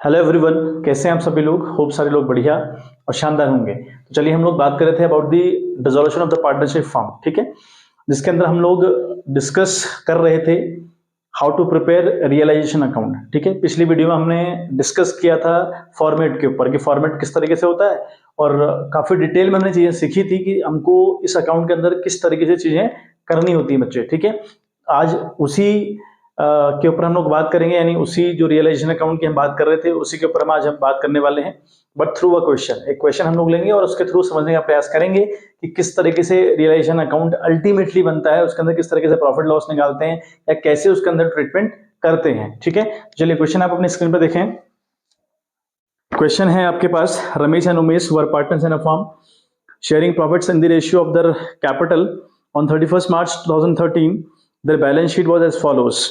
Hello everyone, कैसे हैं आप सभी लोग। होप सारे लोग बढ़िया और शानदार होंगे। तो चलिए हम लोग बात कर रहे थे about the dissolution of the partnership form, ठीक है, जिसके अंदर हम लोग डिस्कस कर रहे थे how to prepare realisation account. ठीक है, पिछली वीडियो में हमने डिस्कस किया था फॉर्मेट के ऊपर कि फॉर्मेट किस तरीके से होता है और काफी डिटेल में हमने चीजें सीखी थी कि हमको इस अकाउंट के अंदर किस तरीके से चीजें करनी होती है बच्चे। ठीक है, आज उसी के ऊपर हम लोग बात करेंगे, यानी उसी जो रियलाइजेशन अकाउंट की हम बात कर रहे थे उसी के ऊपर हम आज बात करने वाले हैं, बट थ्रू अ क्वेश्चन। एक क्वेश्चन हम लोग लेंगे और उसके थ्रू समझने का प्रयास करेंगे कि किस तरीके से रियलाइजेशन अकाउंट अल्टीमेटली बनता है, उसके अंदर किस तरीके से प्रॉफिट लॉस निकालते हैं या कैसे उसके अंदर ट्रीटमेंट करते हैं। ठीक है, चलिए क्वेश्चन आप अपनी स्क्रीन पर देखें। क्वेश्चन है आपके पास, Ramesh and Umesh were partners in a firm sharing profits in the ratio of their capital on 31st March 2013. their balance sheet was as follows.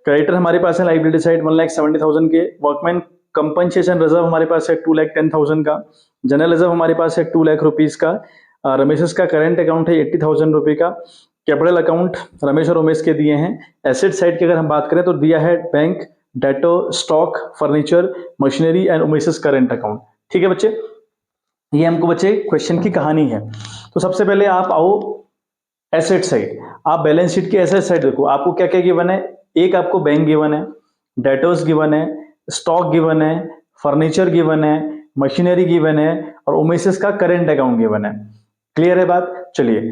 Creditor हमारे पास है लाइबिलिटी साइड 1,70,000 के, वर्कमैन कंपनसेशन रिजर्व हमारे पास है 2,10,000 का, जनरल रिजर्व हमारे पास है 2 लाख रुपीज का, रमेश का करंट अकाउंट है 80,000 रुपए का, कैपिटल अकाउंट रमेश और उमेश के दिए हैं। एसेट साइड की अगर हम बात करें तो दिया है बैंक, डेटो, stock, furniture, machinery and Umesh current account. ठीक है बच्चे, ये हमको बच्चे क्वेश्चन की कहानी है। तो सबसे पहले आप आओ एसेट साइड, आप बैलेंस शीट की एसेट साइड देखो, आपको क्या क्या गिवन है। एक आपको बैंक गिवन है, डेटर्स गिवन है, स्टॉक गिवन है, फर्नीचर गिवन है, मशीनरी गिवन है और उमेश का करंट अकाउंट गिवन है। क्लियर है बात। चलिए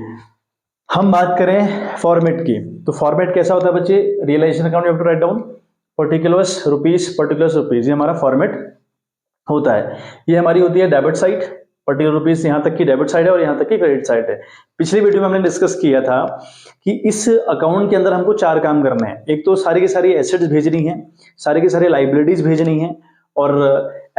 हम बात करें फॉर्मेट की, तो फॉर्मेट कैसा होता है बच्चे, realisation account you have to write down particulars rupees, ये हमारा फॉर्मेट होता है। ये हमारी होती है डेबिट साइड, पर्टिकुलर रुपीज यहाँ तक की डेबिट साइड है और यहाँ तक की क्रेडिट साइड है। पिछली वीडियो में हमने डिस्कस किया था कि इस अकाउंट के अंदर हमको 4 काम करने हैं। एक तो सारी की सारी एसेट्स भेजनी है, सारी की सारी लाइबिलिटीज भेजनी है और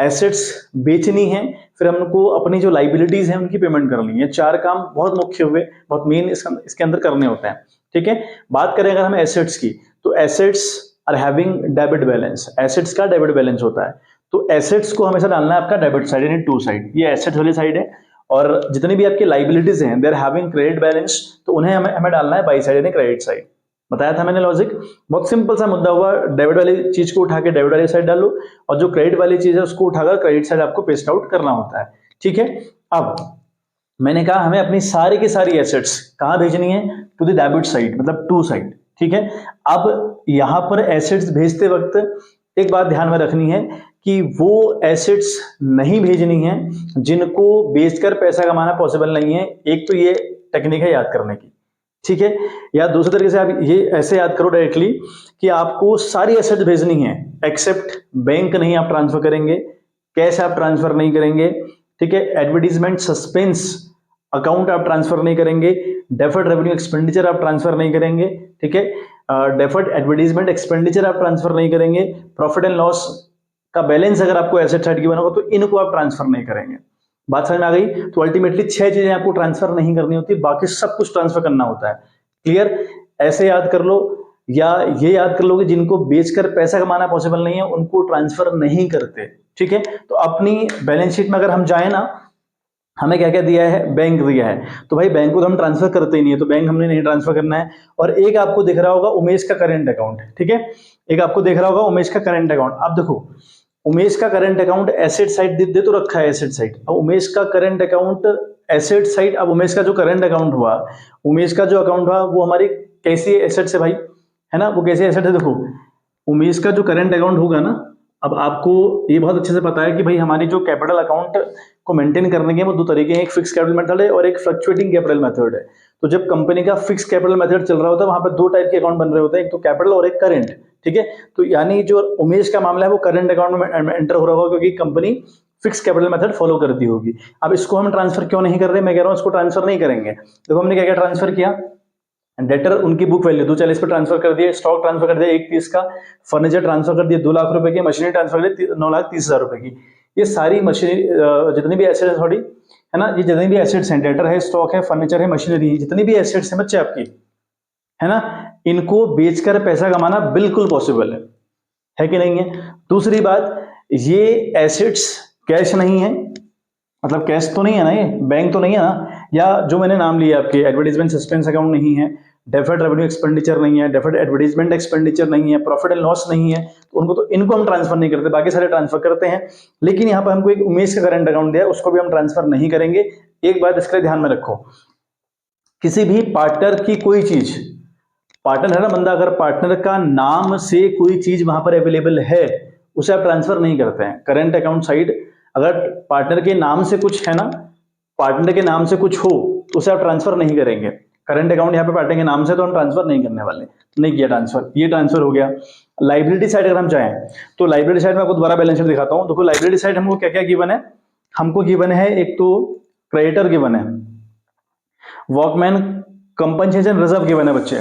एसेट्स बेचनी है, फिर हमको अपनी जो लाइबिलिटीज है उनकी पेमेंट करनी है। 4 काम बहुत मुख्य हुए, बहुत मेन इसके अंदर करने होते हैं। ठीक है, बात करें अगर हम एसेट्स की, तो assets are having debit balance, assets का डेबिट बैलेंस होता है। तो एसेट्स को हमेशा डालना है आपका डेबिट साइड यानी टू साइड, ये एसेट्स वाली साइड है। और जितनी भी आपकी लाइबिलिटीज हैं they are having credit balance, तो उन्हें हमें डालना है बाई साइड यानी क्रेडिट साइड। बताया था मैंने लॉजिक, बहुत सिंपल सा मुद्दा हुआ। डेबिट वाली चीज को उठा के डेबिट वाली साइड डालो और जो क्रेडिट वाली चीज है उसको उठाकर क्रेडिट साइड आपको पेस्ट आउट करना होता है। ठीक है, अब मैंने कहा हमें अपनी सारी की सारी एसेट्स कहां भेजनी है, टू द डेबिट साइड, मतलब टू साइड। ठीक है, अब यहां पर एसेट्स भेजते वक्त एक बात ध्यान में रखनी है कि वो एसेट्स नहीं भेजनी है जिनको बेचकर पैसा कमाना पॉसिबल नहीं है। एक तो ये टेक्निक है याद करने की। ठीक है, या दूसरे तरीके से आप ये ऐसे याद करो डायरेक्टली कि आपको सारी एसेट्स भेजनी है एक्सेप्ट बैंक नहीं आप ट्रांसफर करेंगे, कैश आप ट्रांसफर नहीं करेंगे। ठीक है, एडवर्टीजमेंट सस्पेंस अकाउंट आप ट्रांसफर नहीं करेंगे, डेफर्ड रेवेन्यू एक्सपेंडिचर आप ट्रांसफर नहीं करेंगे। ठीक है, डेफर्ड एडवर्टीजमेंट एक्सपेंडिचर आप ट्रांसफर नहीं करेंगे, प्रॉफिट एंड लॉस का बैलेंस अगर आपको एसेट साइड की बना होगा तो इनको आप ट्रांसफर नहीं करेंगे। बात समझ में आ गई। तो अल्टीमेटली 6 चीजें आपको ट्रांसफर नहीं करनी होती, बाकी सब कुछ ट्रांसफर करना होता है। क्लियर, ऐसे याद कर लो या ये याद कर लो कि जिनको बेचकर पैसा कमाना पॉसिबल नहीं है उनको ट्रांसफर नहीं करते। ठीक है, तो अपनी बैलेंस शीट में अगर हम जाए ना, हमें क्या क्या दिया है, बैंक दिया है, तो भाई बैंक को तो हम ट्रांसफर करते ही नहीं है, तो बैंक हमने नहीं ट्रांसफर करना है। और एक आपको दिख रहा होगा उमेश का करंट अकाउंट। ठीक है, एक आपको दिख रहा होगा उमेश का करंट अकाउंट। अब देखो उमेश का करंट अकाउंट एसेट साइड दे तो रखा है एसेट साइड, अब उमेश का करंट अकाउंट एसेट साइड। अब उमेश का जो करंट अकाउंट हुआ, उमेश का जो अकाउंट हुआ वो हमारी कैसी एसेट से भाई, है ना, वो कैसी एसेट है। देखो उमेश का जो करंट अकाउंट होगा ना, अब आपको ये बहुत अच्छे से पता है कि भाई हमारी जो कैपिटल अकाउंट को मेंटेन करने के वो 2 तरीके हैं, एक फिक्स कैपिटल मेथड है और एक फ्लक्चुएटिंग कैपिटल मेथड है। तो जब कंपनी का फिक्स कैपिटल मेथड चल रहा होता है वहां पर 2 टाइप के अकाउंट बन रहे होते हैं, एक तो कैपिटल और एक करंट। ठीक है, तो यानी जो उमेश का मामला है वो करंट अकाउंट में एंटर हो रहा होगा क्योंकि company fix capital method follow करती होगी। अब इसको हम ट्रांसफर क्यों नहीं कर रहे, मैं कह रहा हूं इसको ट्रांसफर नहीं करेंगे। देखो हमने क्या क्या ट्रांसफर किया, डेटर उनकी बुक वैल्यू 240 पे ट्रांसफर कर दिया, स्टॉक ट्रांसफर कर दिया 130 का, फर्नीचर ट्रांसफर कर दिया 2 लाख रुपए की, मशीनरी ट्रांसफर कर दी 9,30,000 रुपए की। ये सारी मशीनरी जितनी भी एसेट्स है, सॉरी है ना, ये जितनी भी एसेट्स हैं, डेटर है, स्टॉक है, फर्नीचर है, मशीनरी है, जितनी भी एसेट्स हैं बच्चे आपकी, है ना, इनको बेचकर पैसा कमाना बिल्कुल पॉसिबल है कि नहीं है। दूसरी बात, ये एसेट्स कैश नहीं है, मतलब कैश तो नहीं है ना, ये बैंक तो नहीं है ना, या जो मैंने नाम लिया आपके एडवर्टीजमेंट सस्पेंस अकाउंट नहीं है, डेफर्ड रेवेन्यू एक्सपेंडिचर नहीं है, डेफर्ड एडवर्टाइजमेंट एक्सपेंडिचर नहीं है, प्रॉफिट एंड लॉस नहीं है, तो इनको हम ट्रांसफर नहीं करते, बाकी सारे ट्रांसफर करते हैं। लेकिन यहाँ पर हमको एक उमेश का करंट अकाउंट दिया है, उसको भी हम ट्रांसफर नहीं करेंगे। एक बात इसके लिए ध्यान में रखो, किसी भी पार्टनर की कोई चीज, पार्टनर है ना बंदा, अगर पार्टनर का नाम से कोई चीज वहां पर अवेलेबल है उसे आप ट्रांसफर नहीं करते हैं। करंट अकाउंट साइड अगर पार्टनर के नाम से कुछ है ना, पार्टनर के नाम से कुछ हो तो उसे आप ट्रांसफर नहीं करेंगे। करंट अकाउंट यहाँ पे पार्टनर के नाम से तो हम ट्रांसफर नहीं करने वाले, नहीं किया ट्रांसफर, ये ट्रांसफर हो गया। लाइबिलिटी साइड अगर हम चाहें तो लाइबिलिटी साइड में आपको दोबारा बैलेंस शीट दिखाता हूं। देखो लाइबिलिटी साइड हमको क्या क्या गिवन है, हमको गिवन है एक तो क्रेडिटर गिवन है, वर्कमैन कंपनसेशन रिजर्व गिवन है बच्चे,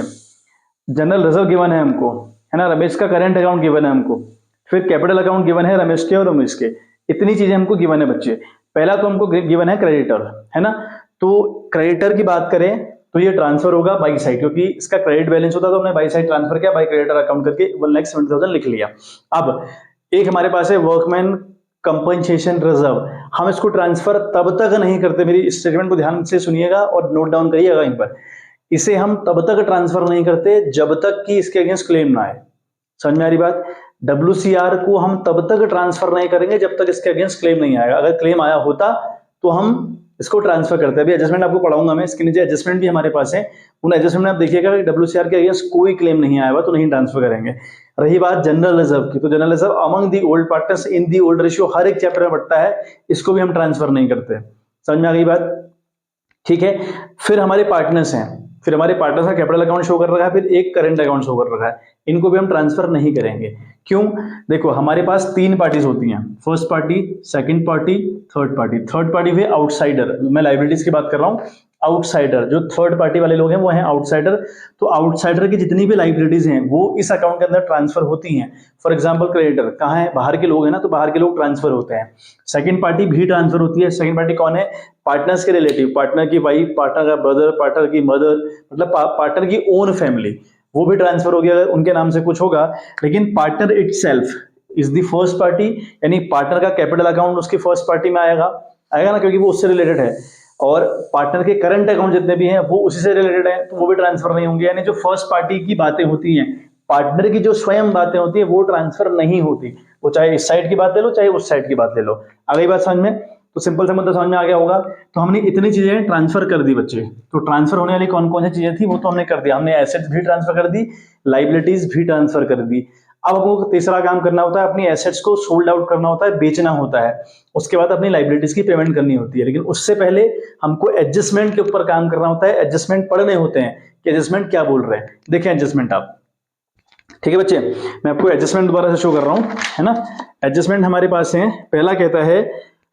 जनरल रिजर्व गिवन है हमको, है ना, रमेश का करंट अकाउंट गिवन है हमको, फिर कैपिटल अकाउंट गिवन है रमेश के और रमेश के, इतनी चीजें हमको गिवन है बच्चे। पहला तो हमको गिवन है क्रेडिटर, है ना, तो क्रेडिटर की बात करें तो ये ट्रांसफर होगा बाई साइड, क्योंकि इसका क्रेडिट बैलेंस होता है तो हमने बाई साइड ट्रांसफर किया, बाई क्रेडिटर अकाउंट करके 1,70,000 लिख लिया। अब एक हमारे पास है वर्कमैन कंपनसेशन रिजर्व, हम इसको ट्रांसफर तब तक नहीं करते, मेरी स्टेटमेंट को ध्यान से सुनिएगा और नोट डाउन करिएगा इन पर, इसे हम तब तक ट्रांसफर नहीं करते जब तक कि इसके अगेंस्ट क्लेम ना आए। समझ में आ रही बात? WCR को हम तब तक ट्रांसफर नहीं करेंगे जब तक इसके अगेंस्ट क्लेम नहीं आएगा। अगर क्लेम आया होता तो हम इसको ट्रांसफर करते हैं। अभी एडजस्टमेंट आपको पढ़ाऊंगा मैं, इसके नीचे एडजस्टमेंट भी हमारे पास है, उन एडजस्टमेंट में आप देखिएगा WCR के अगेंस्ट कोई क्लेम नहीं आया हुआ तो नहीं ट्रांसफर करेंगे। रही बात जनरल रिजर्व की, तो general reserve among the old partners in the old ratio हर एक चैप्टर में बढ़ता है, इसको भी हम ट्रांसफर नहीं करते। समझ में आ गई बात? ठीक है। फिर हमारे पार्टनर्स हैं, फिर हमारे पार्टनर्स का कैपिटल अकाउंट शो कर रखा है, फिर एक करंट अकाउंट शो कर रखा है, इनको भी हम ट्रांसफर नहीं करेंगे। क्यों? देखो हमारे पास तीन पार्टीज होती हैं, first party, second party, third party. Third party हुए आउटसाइडर, मैं लायबिलिटीज की बात कर रहा हूं, आउटसाइडर जो थर्ड पार्टी वाले लोग हैं वो हैं आउटसाइडर। तो आउटसाइडर की जितनी भी लाइबिलिटीज हैं वो इस अकाउंट के अंदर ट्रांसफर होती हैं। फॉर एग्जांपल क्रेडिटर कहाँ है, बाहर के लोग हैं ना, तो बाहर के लोग ट्रांसफर होते हैं। सेकंड पार्टी भी ट्रांसफर होती है। सेकंड पार्टी कौन है? पार्टनर्स के रिलेटिव, पार्टनर की वाइफ, पार्टनर का ब्रदर, पार्टनर की मदर, मतलब पार्टनर की ओन फैमिली, वो भी ट्रांसफर होगी अगर उनके नाम से कुछ होगा। लेकिन partner itself is the first party, यानी पार्टनर का कैपिटल अकाउंट उसकी फर्स्ट पार्टी में आएगा ना, क्योंकि वो उससे रिलेटेड है। और पार्टनर के करंट अकाउंट जितने भी हैं वो उसी से रिलेटेड है, तो वो भी ट्रांसफर नहीं होंगे। यानी जो फर्स्ट पार्टी की बातें होती हैं, पार्टनर की जो स्वयं बातें होती है वो ट्रांसफर नहीं होती, वो चाहे इस साइड की बात ले लो चाहे उस साइड की बात ले लो। आ गई बात समझ में? तो सिंपल से मतलब समझ में आ गया होगा। तो हमने इतनी चीजें ट्रांसफर कर दी बच्चे। तो ट्रांसफर होने वाली कौन कौन सी चीजें थी वो तो हमने कर दिया, हमने एसेट्स भी ट्रांसफर कर दी, लाइबिलिटीज भी ट्रांसफर कर दी। अब हमको तीसरा काम करना होता है, अपनी एसेट्स को सोल्ड आउट करना होता है, बेचना होता है, उसके बाद अपनी लाइबिलिटीज की पेमेंट करनी होती है। लेकिन उससे पहले हमको एडजस्टमेंट के ऊपर काम करना होता है, एडजस्टमेंट पढ़ने होते हैं कि एडजस्टमेंट क्या बोल रहे हैं। देखें एडजस्टमेंट आप, ठीक है बच्चे, मैं आपको एडजस्टमेंट दोबारा से शो कर रहा हूं, है ना। एडजस्टमेंट हमारे पास है, पहला कहता है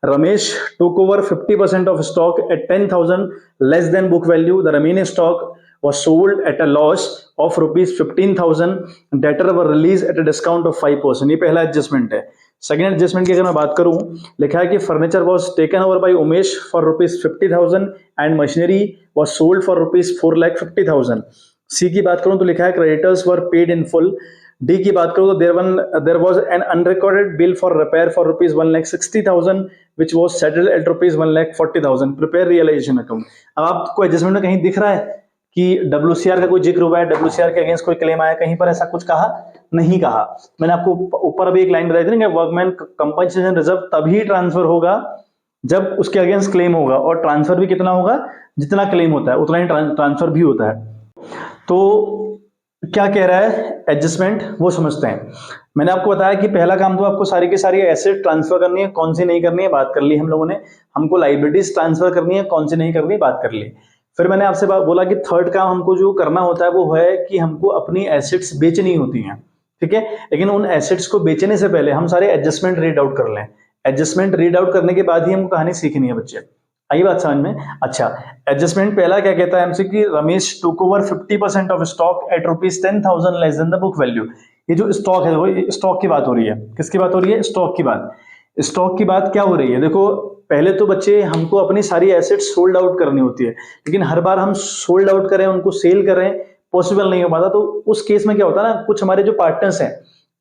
Ramesh took over 50% of stock at 10,000 less than book value. The remaining stock was sold at a loss of rupees 15,000. Debtor were released at a discount of 5%. ये पहला एडजस्टमेंट है। सेकेंड एडजस्टमेंट की अगर मैं बात करूं, लिखा है कि furniture was taken over by Umesh for rupees 50,000 and machinery was sold for rupees 4,50,000। C की बात करूं तो लिखा है creditors were paid in full. D की बात करूं तो there was an unrecorded bill for repair for rupees 1,60,000 which was settled at rupees 1,40,000. Prepare realisation account. अब आपको एडजस्टमेंट में कहीं दिख रहा है कि WCR का कोई जिक्र हुआ है, WCR के अगेंस्ट कोई क्लेम आया, कहीं पर ऐसा कुछ कहा नहीं कहा। मैंने आपको ऊपर अभी एक लाइन बताई थी ना, वर्कमैन कंपनसेशन रिजर्व तभी ट्रांसफर होगा जब उसके अगेंस्ट क्लेम होगा, और ट्रांसफर भी कितना होगा, जितना क्लेम होता है उतना ही ट्रांसफर भी होता है। तो क्या कह रहा है एडजस्टमेंट वो समझते हैं। मैंने आपको बताया कि पहला काम तो आपको सारी की सारी एसेट ट्रांसफर करनी है, कौन सी नहीं करनी है बात कर ली हम लोगों ने। हमको लाइबिलिटीज ट्रांसफर करनी है, कौन सी नहीं करनी बात कर ली। फिर मैंने आपसे बोला कि थर्ड काम हमको जो करना होता है वो है कि हमको अपनी एसेट्स बेचनी होती हैं, ठीक है। लेकिन उन एसेट्स को बेचने से पहले हम सारे एडजस्टमेंट रीड आउट कर लें। एडजस्टमेंट रीड आउट करने के बाद ही हमको कहानी सीखनी है बच्चे। आई बात समझ में? अच्छा, एडजस्टमेंट पहला क्या कहता है हमसे कि Ramesh took over 50% of stock at rupees 10,000 less than the book value. ये जो स्टॉक है वो स्टॉक की बात हो रही है। किसकी बात हो रही है? स्टॉक की बात। स्टॉक की बात क्या हो रही है? देखो पहले तो बच्चे हमको अपनी सारी एसेट्स सोल्ड आउट करनी होती है, लेकिन हर बार हम सोल्ड आउट करें, उनको सेल करें, पॉसिबल नहीं हो पाता। तो उस केस में क्या होता है ना, कुछ हमारे जो पार्टनर्स हैं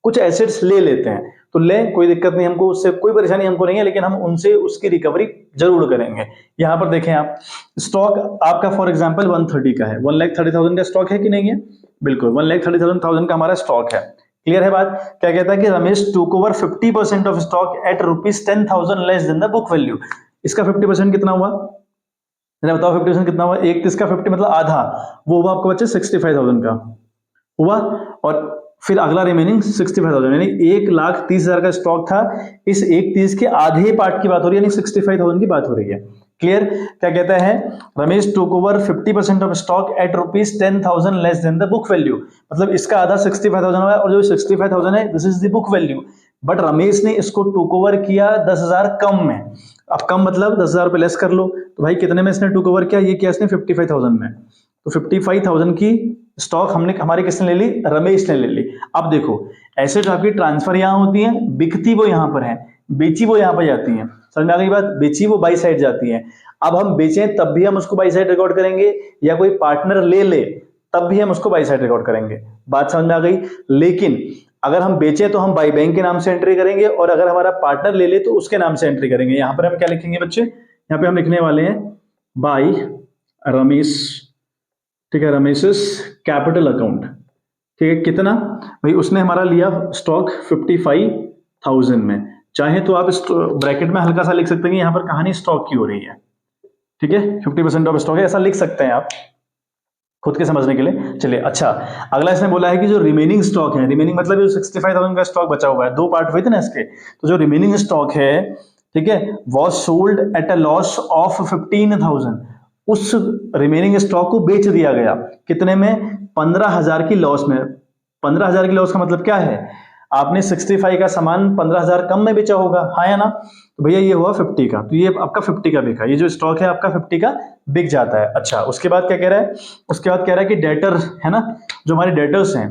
कुछ एसेट्स ले लेते हैं, तो लें, कोई दिक्कत नहीं, हमको उससे कोई परेशानी हमको नहीं है, लेकिन हम उनसे उसकी रिकवरी जरूर करेंगे। यहाँ पर देखें आप, स्टॉक आपका फॉर एग्जांपल 130 का है, 1,30,000 का स्टॉक है कि नहीं है? बिल्कुल 1,30,000 का हमारा स्टॉक है। क्लियर है बात? क्या कहता है कि Ramesh took over 50% of stock at ₹10,000 less than the book value. इसका 50% कितना हुआ? जरा बताओ 50% कितना हुआ? एक इसका 50 मतलब आधा, वो हुआ आपको बच्चे 65,000 का हुआ, और फिर अगला रिमेनिंग 65,000, यानी 1,30,000 का स्टॉक था, इस 1,30 के आधे पार्ट की बात हो रही है, यानी 65,000 की बात हो रही है। क्लियर? क्या कहता है? Ramesh took over 50% of stock at ₹10,000 less than the book value, मतलब इसका आधा 65,000 हुआ, और जो 65,000 है this is the book value, but Ramesh ने इसको टूक ओवर किया 10,000 कम में। अब कम मतलब 10,000 रुपए लेस कर लो, तो भाई कितने में इसने टूक ओवर किया? ये किया इसने 55,000 में, तो 55,000 की स्टॉक हमारी किसने ले ली? रमेश ने ले ली। अब देखो, एसेट आपकी ट्रांसफर यहां होती है, बिकती वो यहां पर है, बेची वो यहां पर जाती है। समझ में आ गई बात? बेची वो बाई साइड जाती है। अब हम बेचें तब भी हम उसको बाई साइड रिकॉर्ड करेंगे, या कोई पार्टनर ले ले तब भी हम उसको बाई साइड रिकॉर्ड करेंगे। बात समझ में आ गई? लेकिन अगर हम बेचें तो हम बाई बैंक के नाम से एंट्री करेंगे, और अगर हमारा पार्टनर ले ले तो उसके नाम से एंट्री करेंगे। यहां पर हम क्या लिखेंगे बच्चे? यहां पे हम लिखने वाले हैं बाई रमेश, ठीक है, रमेशस कैपिटल अकाउंट। ठीक है, कितना भाई? उसने हमारा लिया स्टॉक 55,000 में। चाहे तो आप ब्रैकेट में हल्का सा लिख सकते हैं, यहां पर कहानी स्टॉक की हो रही है, ठीक है, 50% ऑफ स्टॉक है, ऐसा लिख सकते हैं आप खुद के समझने के लिए। चलिए, अच्छा, अगला इसने बोला है कि जो रिमेनिंग स्टॉक है, रिमेनिंग मतलब जो 65,000 का स्टॉक बचा हुआ है, दो पार्ट हुए थे ना इसके, तो जो रिमेनिंग स्टॉक है, ठीक है, was sold at a loss of 15,000, उस रिमेनिंग स्टॉक को बेच दिया गया कितने में? 15,000 की लॉस में। 15,000 की लॉस का मतलब क्या है? आपने 65 का सामान 15,000 कम में बेचा होगा, हाँ या ना? तो भैया ये हुआ 50 का, तो ये आपका 50 का बिका, ये जो स्टॉक है आपका 50 का बिक जाता है। अच्छा, उसके बाद क्या कह रहा है? उसके बाद कह रहा है कि डेटर है ना, जो हमारे डेटर्स हैं,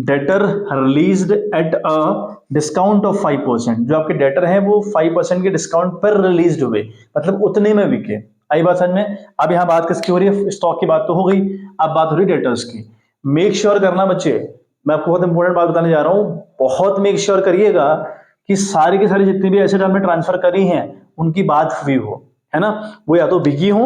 debtor released at a discount of 5%, जो आपके डेटर हैं वो 5% के डिस्काउंट पर रिलीज हुए, मतलब उतने में बिके। आई बात समझ में? अब यहां बात किसकी हो रही है? स्टॉक की बात तो हो गई, अब बात हो रही है डेटर्स की। मेक श्योर करना बच्चे, मैं आपको बहुत इंपॉर्टेंट बात बताने जा रहा हूं, बहुत मेक श्योर करिएगा कि सारी की सारी जितनी भी एसेट आपने ट्रांसफर करी हैं उनकी बात हुई हो, है ना, वो या तो बिकी हो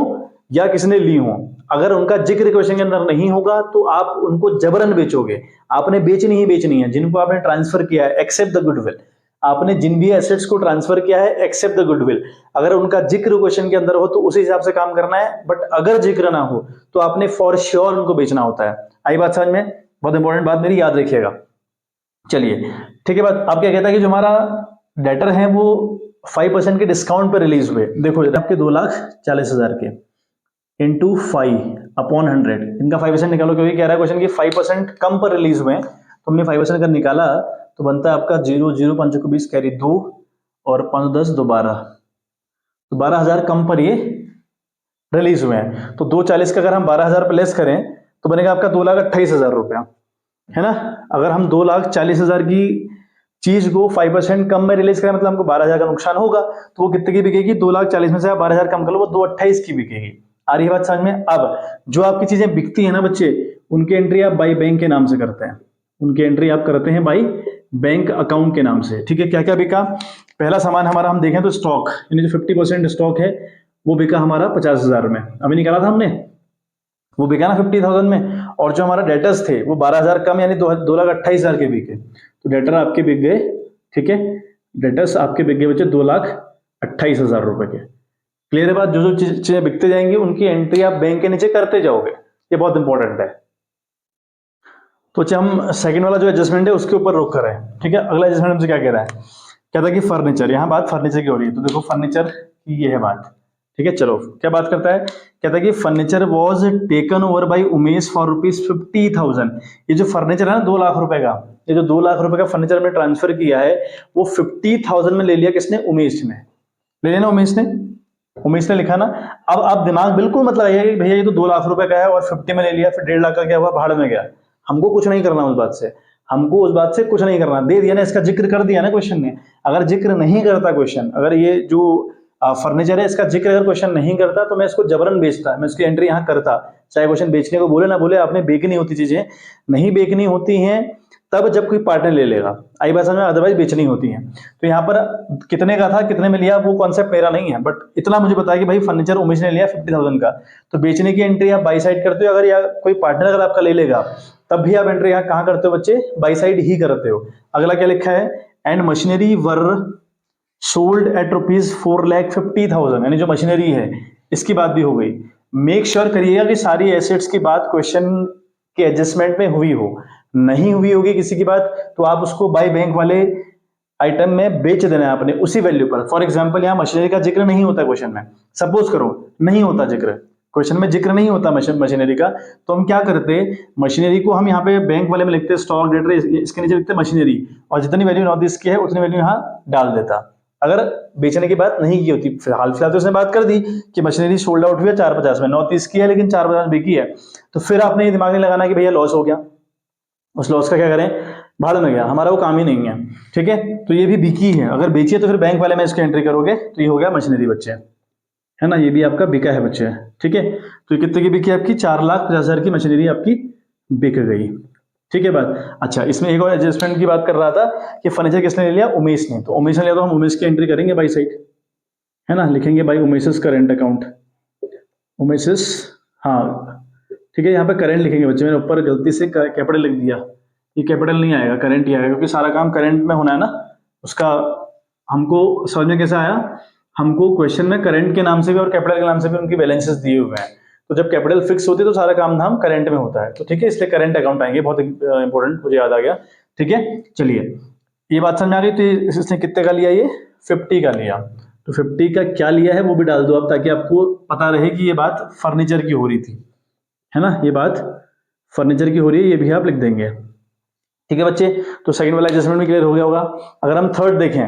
या किसी ने ली हो। अगर उनका जिक्र क्वेश्चन के अंदर नहीं होगा तो आप उनको जबरन बेचोगे। आपने बेचनी ही बेचनी है, जिनको आपने ट्रांसफर किया है, एक्सेप्ट द गुडविल। आपने जिन भी एसेट्स को ट्रांसफर किया है, एक्सेप्ट द गुडविल, अगर उनका जिक्र क्वेश्चन के अंदर हो तो उसी हिसाब से काम करना है, बट अगर जिक्र ना हो तो आपने फॉर श्योर उनको बेचना होता है। आई बात समझ में? बहुत इंपॉर्टेंट बात मेरी याद रखिएगा। चलिए, ठीक है बात। आप क्या कहता है कि जो हमारा डेटर है वो 5% के डिस्काउंट पर रिलीज हुए। देखो आपके 2,40,000 के इंटू 5/100, इनका 5% निकालो, क्योंकि कह रहा है क्वेश्चन की 5% कम पर रिलीज हुए हैं, तो हमने 5% का निकाला, तो बनता है आपका 0, 0, 5 को 20 कैरी 2, और 5, 10, 2, 12, तो 12,000 कम पर ये रिलीज हुए हैं। तो 2,40 का अगर हम 12,000 पर लेस करें तो बनेगा आपका 2,28,000 रुपया, है ना। अगर हम 2,40,000 की चीज को 5% कम में रिलीज करें, मतलब हमको 12,000 का नुकसान होगा, तो वो कितने की बिकेगी? 2,40,000 में से आप 12,000 कम कर लो, वो 2,28 की बिकेगी। आ रही है बात समझ में? अब जो आपकी चीजें बिकती है ना बच्चे, उनकी एंट्री आप बाई बैंक के नाम से करते हैं, उनकी एंट्री आप करते हैं बाई बैंक अकाउंट के नाम से। ठीक है, क्या क्या बिका? पहला सामान हमारा हम देखें तो स्टॉक, यानी जो 50% स्टॉक है वो बिका हमारा 50,000 में, अभी निकाला था हमने, वो बिका ना 50,000 में। और जो हमारा डेटर्स थे वो 12,000 कम, यानी 2,28,000 के बिके, तो डेटर आपके बिक गए, ठीक है, डेटर्स आपके बिक गए बच्चे 2,28,000 रुपए के। क्लियर है बात? जो जो चीजें बिकते जाएंगी उनकी एंट्री आप बैंक के नीचे करते जाओगे, ये बहुत इंपॉर्टेंट है। तो हम सेकंड वाला जो एडजस्टमेंट है उसके ऊपर रोक कर रहे हैं। ठीक है, अगला एडजस्टमेंट हमसे क्या कह रहा है? कहता है कि फर्नीचर, यहां बात फर्नीचर की हो रही है, तो देखो फर्नीचर की ये है बात। ठीक है, चलो क्या बात करता है? कहता है कि furniture was taken over by Umesh for ₹50,000। ये जो फर्नीचर है ना 2 लाख रुपए का, ये जो 2 लाख रुपए का फर्नीचर में ट्रांसफर किया है वो 50,000 में ले लिया किसने? उमेश ने ले लिया ना, उमेश ने लिखा ना। अब आप दिमाग बिल्कुल मत लगाइए कि भैया ये तो 2 लाख रुपए का है और 50 में ले लिया, फिर 1.5 लाख का क्या हुआ? भाड़ में गया। हमको कुछ नहीं करना उस बात से, हमको उस बात से कुछ नहीं करना। दे दिया ना, इसका जिक्र कर दिया ना क्वेश्चन ने। अगर जिक्र नहीं करता क्वेश्चन, अगर ये जो फर्नीचर है इसका जिक्र अगर क्वेश्चन नहीं करता तो मैं इसको जबरन बेचता, मैं इसकी एंट्री यहाँ करता, चाहे क्वेश्चन बेचने को बोले ना बोले, आपने बेचनी होती चीजें नहीं बेचनी होती हैं तब जब कोई पार्टनर ले लेगा, आई बात समझ में, अदरवाइज बेचनी होती है। तो यहाँ पर कितने का था, कितने में लिया, वो कॉन्सेप्ट मेरा नहीं है, बट इतना मुझे पता है कि भाई फर्नीचर उमेश ने लिया 50,000 का, तो बेचने की एंट्री आप बाई साइड करते हो। अगर या कोई पार्टनर अगर आपका ले लेगा तब भी आप एंट्री यहाँ कहाँ करते हो बच्चे, बाई साइड ही करते हो। अगला क्या लिखा है, and machinery were sold at rupees 4,50,000, यानी जो मशीनरी है इसकी बात भी हो गई। मेक श्योर करिएगा कि सारी एसेट्स की बात क्वेश्चन के एडजस्टमेंट में हुई हो, नहीं हुई होगी किसी की बात तो आप उसको बाय बैंक वाले आइटम में बेच देना है अपने उसी वैल्यू पर। फॉर एग्जांपल यहाँ मशीनरी का जिक्र नहीं होता क्वेश्चन में, सपोज करो नहीं होता जिक्र, क्वेश्चन में जिक्र नहीं होता मशीनरी का, तो हम क्या करते, मशीनरी को हम यहाँ पे बैंक वाले में लिखते स्टॉक डेटर, इसके नीचे लिखते मशीनरी, और जितनी वैल्यू नॉर्थ ईस्ट की है उतनी वैल्यू यहाँ डाल देता। अगर बेचने की बात नहीं की होती, फिलहाल तो उसने बात कर दी कि मशीनरी सोल्ड आउट हुई है 450 में, नॉर्थ ईस्ट की है लेकिन 450 बिकी है, तो फिर आपने ये दिमाग नहीं लगाना कि भैया लॉस हो गया, उस लॉस का क्या करें, भाड़ में गया, हमारा वो काम ही नहीं है। ठीक है, तो ये भी बिकी है, अगर बेची है तो फिर बैंक वाले में इसको एंट्री करोगे, तो ये हो गया मशीनरी बच्चे, है ना, ये भी आपका बिका है बच्चे। ठीक है, तो ये कितने की बिकी आपकी, 4,50,000 की मशीनरी आपकी बिक गई। ठीक है बात। अच्छा, इसमें एक और एडजस्टमेंट की बात कर रहा था कि फर्नीचर किसने ले लिया, उमेश ने, तो उमेश ने लिया तो हम उमेश की एंट्री करेंगे बाई साइड, है ना, लिखेंगे बाई उमेशस करेंट अकाउंट, उमेशस, हाँ ठीक है, यहाँ पे करंट लिखेंगे बच्चे, मैंने ऊपर गलती से कैपिटल लिख दिया, ये कैपिटल नहीं आएगा, करंट ही आएगा, क्योंकि सारा काम करंट में होना है ना उसका। हमको समझ में कैसे आया, हमको क्वेश्चन में करंट के नाम से भी और कैपिटल के नाम से भी उनकी बैलेंसेस दिए हुए हैं, तो जब कैपिटल फिक्स होती है तो सारा काम धाम करंट में होता है, तो ठीक है, इसलिए करंट अकाउंट आएंगे, बहुत इंपॉर्टेंट, मुझे याद आ गया। ठीक है, चलिए ये बात समझ में आ गई। तो इसने कितने का लिया, ये 50 का लिया, तो 50 का क्या लिया है वो भी डाल दो आप, ताकि आपको पता रहे कि ये बात फर्नीचर की हो रही थी, है ना, ये बात फर्नीचर की हो रही है, ये भी आप लिख देंगे। ठीक है बच्चे, तो सेकंड वाला एडजस्टमेंट भी क्लियर हो गया होगा। अगर हम थर्ड देखें,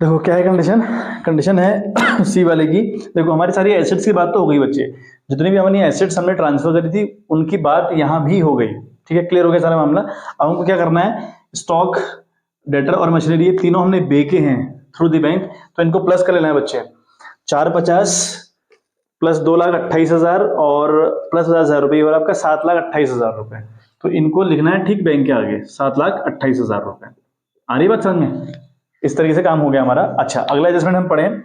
देखो क्या है कंडीशन, कंडीशन है सी वाले की, देखो हमारी सारी एसेट्स की बात तो हो गई बच्चे, जितनी भी हमारी एसेट्स हमने ट्रांसफर करी थी उनकी बात यहाँ भी हो गई। ठीक है, क्लियर हो गया सारा मामला। अब हमको क्या करना है, स्टॉक, डेटर और मशीनरी, ये तीनों हमने बेचे हैं थ्रू द बैंक, तो इनको प्लस कर लेना है बच्चे, 450 प्लस 2,28,000 और प्लस 10,000 रुपये, और आपका 7,28,000 रुपये, तो इनको लिखना है ठीक बैंक के आगे, 7,28,000 रुपये। आ रही बात समझ में, इस तरीके से काम हो गया हमारा। अच्छा, अगला एडजस्टमेंट हम पढ़ें,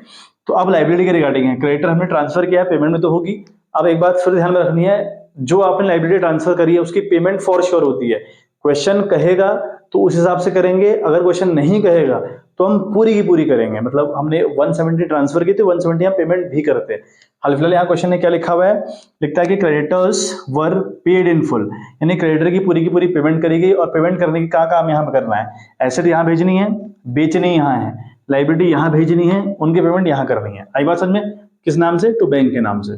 तो अब लाइबिलिटी के रिगार्डिंग है, क्रेडिटर हमने ट्रांसफर किया है, पेमेंट में तो होगी। अब एक बात फिर ध्यान में रखनी है, जो आपने लाइबिलिटी ट्रांसफर करी है उसकी पेमेंट फॉर श्योर होती है, क्वेश्चन कहेगा तो उस हिसाब से करेंगे, अगर क्वेश्चन नहीं कहेगा तो हम पूरी की पूरी करेंगे, मतलब हमने 170 ट्रांसफर की तो 170 हम पेमेंट भी करते हैं। हाल फिलहाल यहाँ क्वेश्चन में क्या लिखा हुआ है, लिखता है कि creditors were paid in full, यानी क्रेडिटर की पूरी पेमेंट करी गई, और पेमेंट करने की क्या काम यहाँ पे करना है, एसेट यहाँ भेजनी है, बेचनी यहाँ है, लाइबिलिटी यहाँ भेजनी है, उनकी पेमेंट यहाँ करनी है। आई बात समझ में, किस नाम से, टू बैंक के नाम से,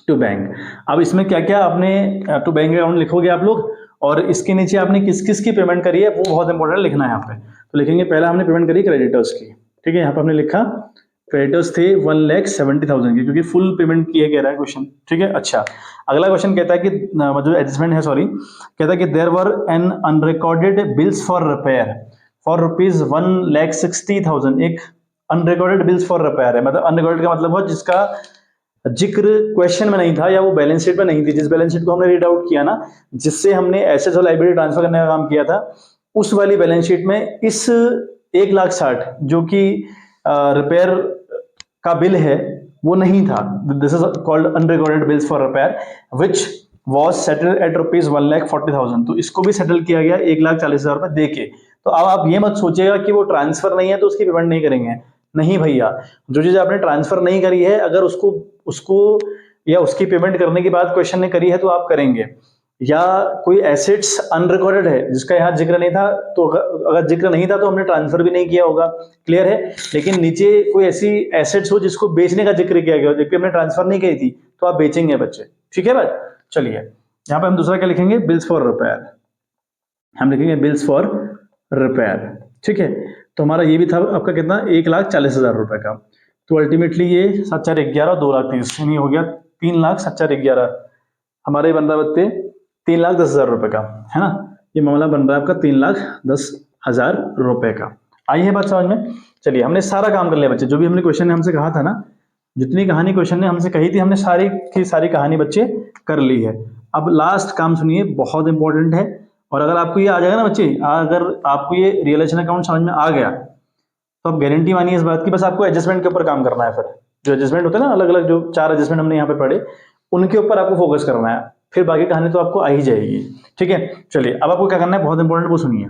टू बैंक। अब इसमें क्या क्या आपने टू बैंक अकाउंट लिखोगे आप लोग, और इसके नीचे आपने किस किस की पेमेंट करी है वो बहुत इंपॉर्टेंट लिखना है यहाँ पे। तो लिखेंगे पहला हमने पेमेंट करी क्रेडिटर्स की, ठीक है, यहाँ पे हमने लिखा क्रेडिटर्स थे 1,70,000 की, क्योंकि फुल पेमेंट की है कह रहा है क्वेश्चन। ठीक है, अच्छा अगला क्वेश्चन कहता है कि जो एडजस्टमेंट है, सॉरी, कहता है कि there were an unrecorded bills for repair for rupees 1,60,000, एक अनरिकॉर्डेड बिल्स फॉर रिपेयर है, मतलब अनरिकॉर्डेड का मतलब हो जिसका जिक्र क्वेश्चन में नहीं था या वो बैलेंस शीट में नहीं थी, जिस बैलेंस शीट को हमने रीड आउट किया ना, जिससे हमने एसेट्स और लायबिलिटी ट्रांसफर करने का काम किया था, उस वाली बैलेंस शीट में इस 1,60,000 जो कि रिपेयर का बिल है वो नहीं था। This is called unrecorded bills for repair which was settled at rupees 1,40,000, तो इसको भी सेटल किया गया 1,40,000 रुपए दे के। तो अब आप ये मत सोचिएगा कि वो ट्रांसफर नहीं है तो उसकी पेमेंट नहीं करेंगे, नहीं भैया, जो चीज आपने ट्रांसफर नहीं करी है अगर उसको या उसकी पेमेंट करने के बाद क्वेश्चन ने करी है तो आप करेंगे, या कोई एसेट्स अनरिकॉर्डेड है जिसका यहाँ जिक्र नहीं था, तो अगर जिक्र नहीं था तो हमने ट्रांसफर भी नहीं किया होगा, क्लियर है। लेकिन नीचे कोई ऐसी एसेट्स हो जिसको बेचने का जिक्र किया गया हो जबकि हमने ट्रांसफर नहीं की थी, तो आप बेचेंगे बच्चे, ठीक है बात। चलिए यहाँ पे हम दूसरा क्या लिखेंगे, बिल्स फॉर रिपेयर, हम लिखेंगे बिल्स फॉर रिपेयर, ठीक है। तो हमारा ये भी था आपका कितना, 1,40,000 रुपए का, तो अल्टीमेटली ये 7,411 2,30,000 यानी हो गया 3,07,411, हमारे बन रहा बत्ते 3,10,000 रुपए का, है ना, ये मामला बन रहा है आपका 3,10,000 रुपए का। आई है बात समझ में। चलिए हमने सारा काम कर लिया बच्चे, जो भी हमने क्वेश्चन ने हमसे कहा था ना, जितनी कहानी क्वेश्चन ने हमसे कही थी हमने सारी की सारी कहानी बच्चे कर ली है। अब लास्ट काम सुनिए, बहुत इंपॉर्टेंट है और अगर आपको ये आ जाएगा ना बच्चे, अगर आपको ये रियलाइजेशन अकाउंट समझ में आ गया तो आप गारंटी मानिए इस बात की, बस आपको एडजस्टमेंट के ऊपर काम करना है। फिर जो एडजस्टमेंट होते हैं ना, अलग अलग जो 4 एडजस्टमेंट हमने यहाँ पे पढ़े, उनके ऊपर आपको फोकस करना है, फिर बाकी कहानी तो आपको आ ही जाएगी। ठीक है, चलिए अब आपको क्या करना है, बहुत इंपॉर्टेंट, वो सुनिए।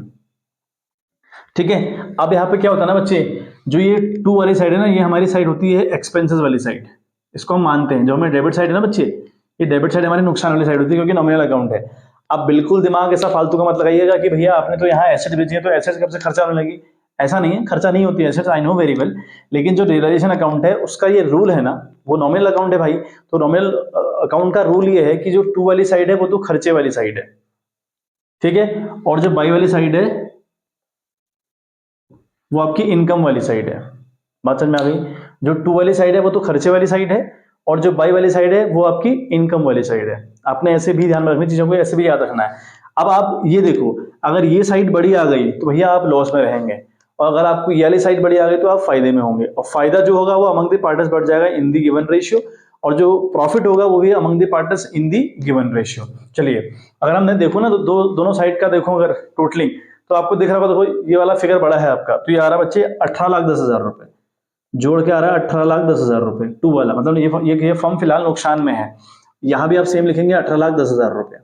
ठीक है, अब यहाँ पे क्या होता है ना बच्चे, जो ये 2 वाली साइड है ना, ये हमारी साइड होती है एक्सपेंसेस वाली साइड, इसको हम मानते हैं। जो हमें डेबिट साइड है ना बच्चे, ये डेबिट साइड हमारी नुकसान वाली साइड होती है, क्योंकि नॉमिनल अकाउंट है। अब बिल्कुल दिमाग ऐसा फालतू का मत लगाइएगा कि भैया आपने तो यहाँ एसेट बेची है तो एसेट कब से खर्चा होने लगी। ऐसा नहीं है, खर्चा नहीं होती asset, I know very well, लेकिन जो रियलाइजेशन अकाउंट है उसका ये रूल है ना, वो नॉमिनल अकाउंट है भाई। तो नॉमिनल अकाउंट का रूल ये है कि जो 2 वाली साइड है वो तो खर्चे वाली साइड है, ठीक है, और जो बाई वाली साइड है वो आपकी इनकम वाली साइड है। बात समझ में आ गई? जो 2 वाली साइड है वो तो खर्चे वाली साइड है, और जो बाई वाली साइड है वो आपकी इनकम वाली साइड है। आपने ऐसे भी ध्यान में रखनी चीजों को, ऐसे भी याद रखना है। अब आप ये देखो, अगर ये साइड बड़ी आ गई तो भैया आप लॉस में रहेंगे, और अगर आपको ये वाली साइड बड़ी आ गई तो आप फायदे में होंगे, और फायदा जो होगा वो अमंग द पार्टनर्स बढ़ जाएगा इन दी गिवन रेशियो, और जो प्रॉफिट होगा वो भी among the partners in the given ratio. चलिए, अगर हमने देखो ना तो दोनों साइड का देखो अगर टोटलिंग, तो आपको दिख रहा होगा, देखो ये वाला फिगर बड़ा है आपका, तो ये आ रहा है बच्चे 18,10,000 रुपए, जोड़ के आ रहा है 18,10,000 रुपए 2 वाला, मतलब ये फर्म फिलहाल नुकसान में है। यहां भी आप सेम लिखेंगे 18,10,000 रुपए,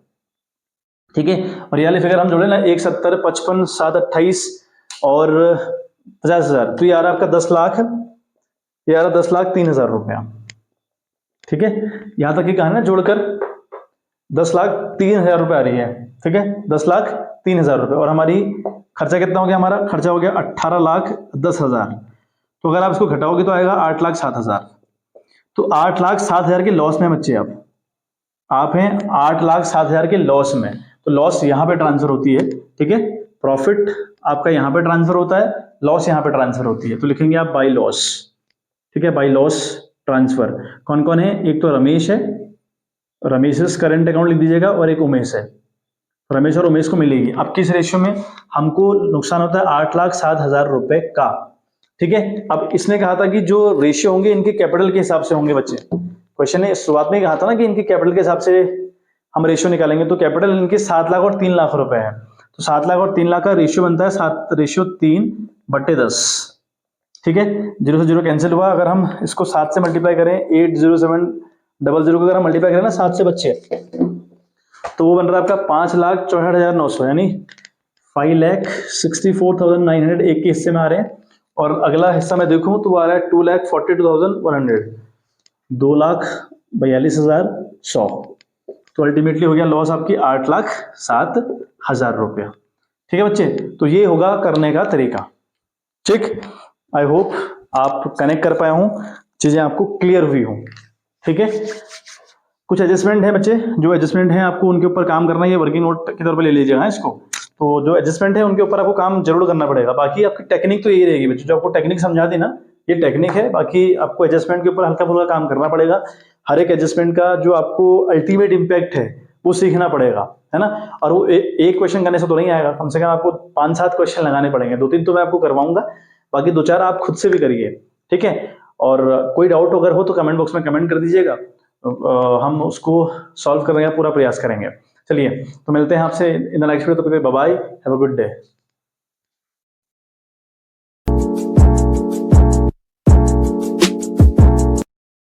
ठीक है। और ये वाले फिगर हम जोड़े ना 1, 70, 55, 7, 28 और 50,000, तो ये आ रहा है आपका 10 लाख, ये आ रहा 10,03,000 रुपया, ठीक है। यहां तक की कहानी ना जोड़कर 10,03,000 रुपए आ रही है, ठीक है, 10,03,000 रुपए, और हमारी खर्चा कितना हो गया, हमारा खर्चा हो गया 18,10,000। तो अगर आप इसको घटाओगे तो आएगा 8,07,000। तो 8,07,000 के लॉस में बच्चे आप हैं 8,07,000 के लॉस में, तो लॉस यहां पे ट्रांसफर होती है, ठीक है। प्रॉफिट आपका यहां पे ट्रांसफर होता है, लॉस यहां पे ट्रांसफर होती है, तो लिखेंगे आप बाई लॉस, ठीक है, बाई लॉस ट्रांसफर। कौन कौन है, एक तो रमेश है, रमेश करंट अकाउंट लिख दीजिएगा, और एक उमेश है, रमेश और उमेश को मिलेगी। अब किस रेशियो में हमको नुकसान होता है, 8,07,000 रुपए का, ठीक है। अब इसने कहा था कि जो रेशियो होंगे इनके कैपिटल के हिसाब से होंगे बच्चे। क्वेश्चन ने शुरुआत में कहा था ना कि इनके कैपिटल के हिसाब से हम रेशियो निकालेंगे, तो कैपिटल इनके 7 लाख और 3 लाख रुपए है, तो 7 लाख और 3 लाख का रेशियो बनता है 7/3/10, ठीक है। 0 से 0 कैंसिल हुआ, अगर हम इसको 7 से मल्टीप्लाई करें, 80700 को अगर हम मल्टीप्लाई करें ना 7 से बच्चे, तो वो बन रहा है आपका 5,64,900, यानी 5,64,900 एक के हिस्से में आ रहे हैं, और अगला हिस्सा मैं देखूं तो वो आ रहा है 2,42,100, 2,42,100। तो अल्टीमेटली हो गया लॉस आपकी 8,07,000 रुपया, ठीक है बच्चे। तो ये होगा करने का तरीका, ठीक। आई होप आप कनेक्ट कर पाए हूं, चीजें आपको क्लियर हुई हो, ठीक है। कुछ एडजस्टमेंट है बच्चे, जो एडजस्टमेंट है आपको उनके ऊपर काम करना है, ये वर्किंग नोट के तौर पर ले लीजिएगा इसको। तो जो एडजस्टमेंट है उनके ऊपर आपको काम जरूर करना पड़ेगा, बाकी आपकी टेक्निक तो यही रहेगी बच्चे, जो आपको टेक्निक समझा दी ना, ये टेक्निक है, बाकी आपको एडजस्टमेंट के ऊपर हल्का फुल्का काम करना पड़ेगा। हर एक एडजस्टमेंट का जो आपको अल्टीमेट इंपैक्ट है वो सीखना पड़ेगा, है ना। और वो एक क्वेश्चन करने से तो नहीं आएगा, कम से कम आपको 5-7 क्वेश्चन लगाने पड़ेंगे, 2-3 तो मैं आपको करवाऊंगा, बाकी 2-4 आप खुद से भी करिए, ठीक है। और कोई डाउट अगर हो तो कमेंट बॉक्स में कमेंट कर दीजिएगा, हम उसको सॉल्व करने का पूरा प्रयास करेंगे। चलिए, तो मिलते हैं आपसे इन द नेक्स्ट वीडियो, तो bye bye, have a good day.